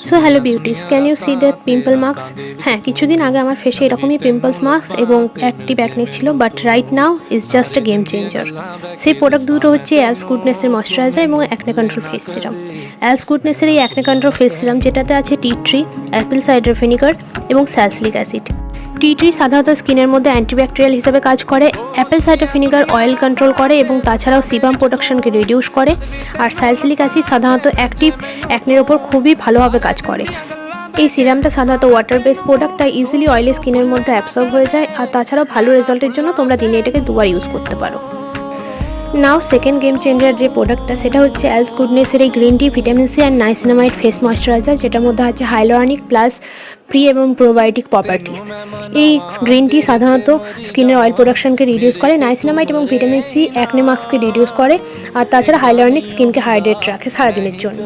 So hello beauties, can you see that pimple marks? হ্যাঁ, কিছুদিন আগে আমার ফেসে এরকমই পিম্পলস মার্কস এবং অ্যাক্টিভ অ্যাকনে ছিল, but right now is just a game changer. সেই প্রোডাক্ট দুটো হচ্ছে অ্যালস গুডনেসের ময়শ্চারাইজার এবং অ্যাকনে কন্ট্রোল ফেস সিরাম। অ্যালস গুডনেসের এই অ্যাকনে কন্ট্রোল ফেস সিরাম, যেটাতে আছে tea tree, apple cider vinegar এবং স্যালসিলিক অ্যাসিড। টি ট্রি সাধারণত স্কিনের মধ্যে অ্যান্টিব্যাকটেরিয়াল হিসেবে কাজ করে, apple cider vinegar oil control করে এবং তাছাড়াও সিবাম প্রোডাকশনকে রিডিউস করে, আর স্যালসিলিক অ্যাসিড সাধারণত অ্যাক্টিভ অ্যাকনের ওপর খুবই ভালোভাবে কাজ করে। এই সিরামটা সাধারণত ওয়াটার বেস প্রোডাক্ট, তাই ইজিলি অয়েলি স্কিনের মধ্যে অ্যাবসর্ব হয়ে যায়, আর তাছাড়াও ভালো রেজাল্টের জন্য তোমরা দিনে এটাকে দুবার ইউজ করতে পারো। নাও সেকেন্ড গেম চেঞ্জার যে প্রোডাক্টটা, সেটা হচ্ছে অ্যালস গুডনেসের এই green tea, vitamin C and niacinamide face moisturiser, যেটার মধ্যে আছে হাইলোরানিক প্লাস প্রি এবং প্রোবায়োটিক প্রপার্টিস। এই গ্রিন টি সাধারণত স্কিনের অয়েল প্রোডাকশনকে রিডিউস করে, নাইসিনামাইড এবং ভিটামিন সি অ্যাকনে মার্কসকে রিডিউস করে, আর তাছাড়া হাইলোরানিক স্কিনকে হাইড্রেট রাখে সারাদিনের জন্য।